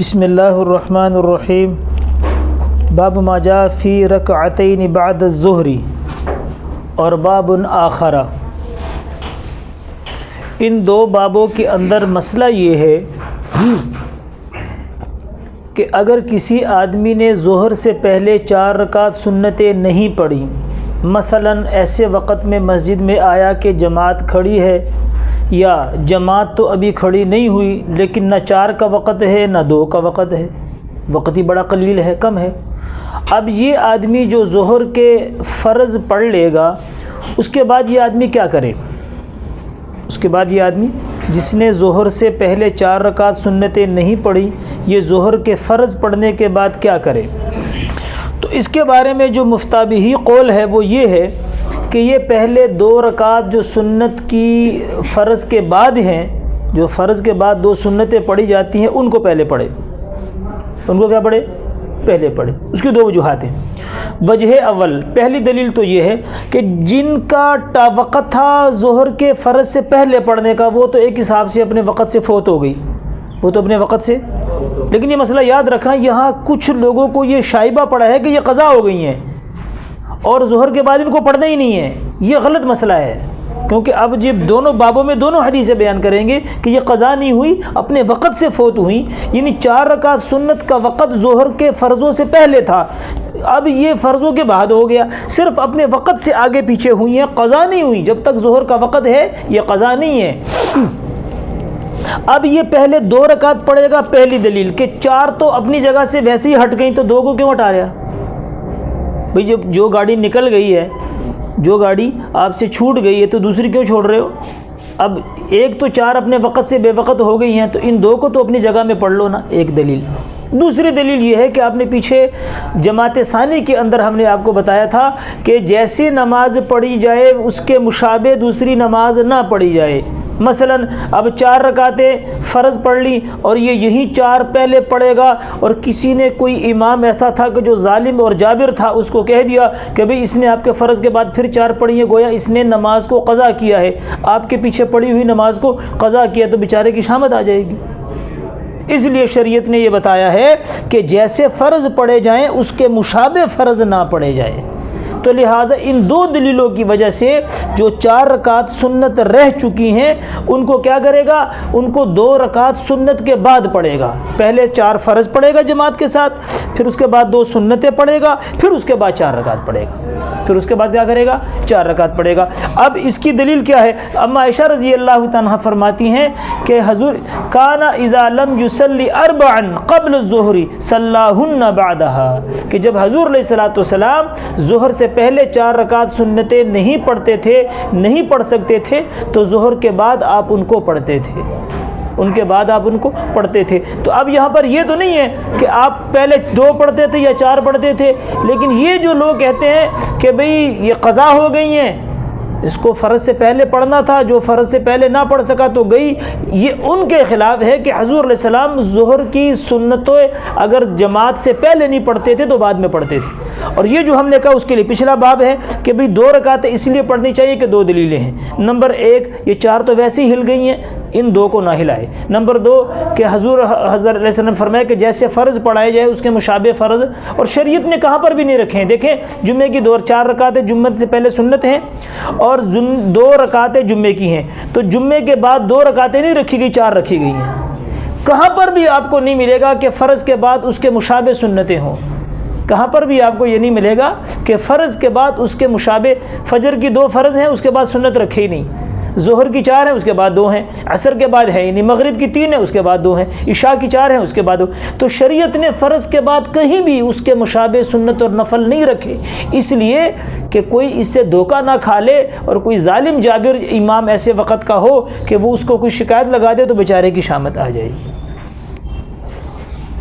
بسم اللہ الرحمن الرحیم باب ما جاء فی رکعتین بعد الظہر اور باب آخر۔ ان دو بابوں کے اندر مسئلہ یہ ہے کہ اگر کسی آدمی نے ظہر سے پہلے 4 رکعت سنتیں نہیں پڑھی، مثلا ایسے وقت میں مسجد میں آیا کہ جماعت کھڑی ہے یا جماعت تو ابھی کھڑی نہیں ہوئی لیکن نہ 4 کا وقت ہے نہ 2 کا وقت ہے، وقت ہی بڑا قلیل ہے، کم ہے۔ اب یہ آدمی جو ظہر کے فرض پڑھ لے گا، اس کے بعد یہ آدمی کیا کرے؟ اس کے بعد یہ آدمی جس نے ظہر سے پہلے 4 رکعت سنتیں نہیں پڑھی، یہ ظہر کے فرض پڑھنے کے بعد کیا کرے؟ تو اس کے بارے میں جو مفتابہی قول ہے وہ یہ ہے کہ یہ پہلے 2 رکعت جو سنت کی فرض کے بعد ہیں، جو فرض کے بعد 2 سنتیں پڑھی جاتی ہیں، ان کو پہلے پڑھے۔ ان کو کیا پڑھے؟ پہلے پڑھے۔ اس کی 2 وجوہات ہیں۔ وجہ اول، پہلی دلیل تو یہ ہے کہ جن کا وقت تھا ظہر کے فرض سے پہلے پڑھنے کا، وہ تو ایک حساب سے اپنے وقت سے فوت ہو گئی، وہ تو اپنے وقت سے۔ لیکن یہ مسئلہ یاد رکھیں، یہاں کچھ لوگوں کو یہ شائبہ پڑا ہے کہ یہ قضا ہو گئی ہیں اور ظہر کے بعد ان کو پڑھنا ہی نہیں ہے۔ یہ غلط مسئلہ ہے، کیونکہ اب جب دونوں بابوں میں دونوں حدیثیں بیان کریں گے کہ یہ قضا نہیں ہوئی، اپنے وقت سے فوت ہوئی، یعنی 4 رکعت سنت کا وقت ظہر کے فرضوں سے پہلے تھا، اب یہ فرضوں کے بعد ہو گیا، صرف اپنے وقت سے آگے پیچھے ہوئی ہیں، قضا نہیں ہوئی۔ جب تک ظہر کا وقت ہے یہ قضا نہیں ہے۔ اب یہ پہلے 2 رکعت پڑھے گا، پہلی دلیل کہ 4 تو اپنی جگہ سے ویسے ہی ہٹ گئیں، تو 2 کو کیوں ہٹا رہا؟ بھئی جب جو گاڑی نکل گئی ہے، جو گاڑی آپ سے چھوٹ گئی ہے، تو دوسری کیوں چھوڑ رہے ہو؟ اب ایک تو 4 اپنے وقت سے بے وقت ہو گئی ہیں، تو ان 2 کو تو اپنی جگہ میں پڑھ لو نا، ایک دلیل۔ دوسری دلیل یہ ہے کہ آپ نے پیچھے جماعت ثانی کے اندر ہم نے آپ کو بتایا تھا کہ جیسی نماز پڑھی جائے اس کے مشابہ دوسری نماز نہ پڑھی جائے۔ مثلا اب 4 رکعتیں فرض پڑھ لی اور یہ یہی 4 پہلے پڑھے گا، اور کسی نے کوئی امام ایسا تھا کہ جو ظالم اور جابر تھا، اس کو کہہ دیا کہ بھئی اس نے آپ کے فرض کے بعد پھر 4 پڑھی ہیں، گویا اس نے نماز کو قضا کیا ہے، آپ کے پیچھے پڑھی ہوئی نماز کو قضا کیا، تو بیچارے کی شامت آ جائے گی۔ اس لیے شریعت نے یہ بتایا ہے کہ جیسے فرض پڑھے جائیں اس کے مشابہ فرض نہ پڑھے جائیں۔ تو لہٰذا ان 2 دلیلوں کی وجہ سے جو 4 رکعت سنت رہ چکی ہیں ان کو کیا کرے گا؟ ان کو 2 رکعت سنت کے بعد پڑھے گا۔ پہلے 4 فرض پڑھے گا جماعت کے ساتھ، پھر اس کے بعد 2 سنتیں پڑھے گا، پھر اس کے بعد 4 رکعت پڑھے گا، پھر اس کے بعد کیا کرے گا؟ 4 رکعت پڑھے گا۔ اب اس کی دلیل کیا ہے؟ اما عائشہ رضی اللہ تعالیٰ فرماتی ہیں کہ حضور کان اذا لم یصلی 4 قبل الظہر صلاہن بعدہا، کہ جب حضور علیہ الصلوۃ والسلام ظہر سے پہلے 4 رکعت سنتیں نہیں پڑھتے تھے، نہیں پڑھ سکتے تھے، تو ظہر کے بعد آپ ان کو پڑھتے تھے، ان کے بعد آپ ان کو پڑھتے تھے۔ تو اب یہاں پر یہ تو نہیں ہے کہ آپ پہلے 2 پڑھتے تھے یا 4 پڑھتے تھے، لیکن یہ جو لوگ کہتے ہیں کہ بھئی یہ قضا ہو گئی ہیں، اس کو فرض سے پہلے پڑھنا تھا، جو فرض سے پہلے نہ پڑھ سکا تو گئی، یہ ان کے خلاف ہے کہ حضور علیہ السلام ظہر کی سنتیں اگر جماعت سے پہلے نہیں پڑھتے تھے تو بعد میں پڑھتے تھے۔ اور یہ جو ہم نے کہا اس کے لیے پچھلا باب ہے کہ بھئی 2 رکعتیں اس لیے پڑھنی چاہیے کہ 2 دلیلیں ہیں۔ نمبر 1، یہ 4 تو ویسے ہی ہل گئی ہیں، ان 2 کو نہ ہلائے۔ نمبر 2 کہ حضور علیہ السلام فرمایا کہ جیسے فرض پڑھائے جائے اس کے مشابہ فرض، اور شریعت نے کہاں پر بھی نہیں رکھے ہیں۔ دیکھیں جمعے کی 4 رکعتیں جمعہ سے پہلے سنت ہیں اور 2 رکعتیں جمعے کی ہیں، تو جمعے کے بعد 2 رکعتیں نہیں رکھی گئی، 4 رکھی گئی ہیں۔ کہاں پر بھی آپ کو نہیں ملے گا کہ فرض کے بعد اس کے مشابہ سنتیں ہوں، کہاں پر بھی آپ کو یہ نہیں ملے گا کہ فرض کے بعد اس کے مشابہ، فجر کی 2 فرض ہیں اس کے بعد سنت رکھے ہی نہیں، ظہر کی 4 ہیں اس کے بعد 2 ہیں، عصر کے بعد ہے ہی نہیں، مغرب کی 3 ہیں اس کے بعد 2 ہیں، عشاء کی 4 ہیں اس کے بعد 2۔ تو شریعت نے فرض کے بعد کہیں بھی اس کے مشابہ سنت اور نفل نہیں رکھے، اس لیے کہ کوئی اس سے دھوکہ نہ کھا لے اور کوئی ظالم جابر امام ایسے وقت کا ہو کہ وہ اس کو کوئی شکایت لگا دے تو بیچارے کی شامت آ جائے گی۔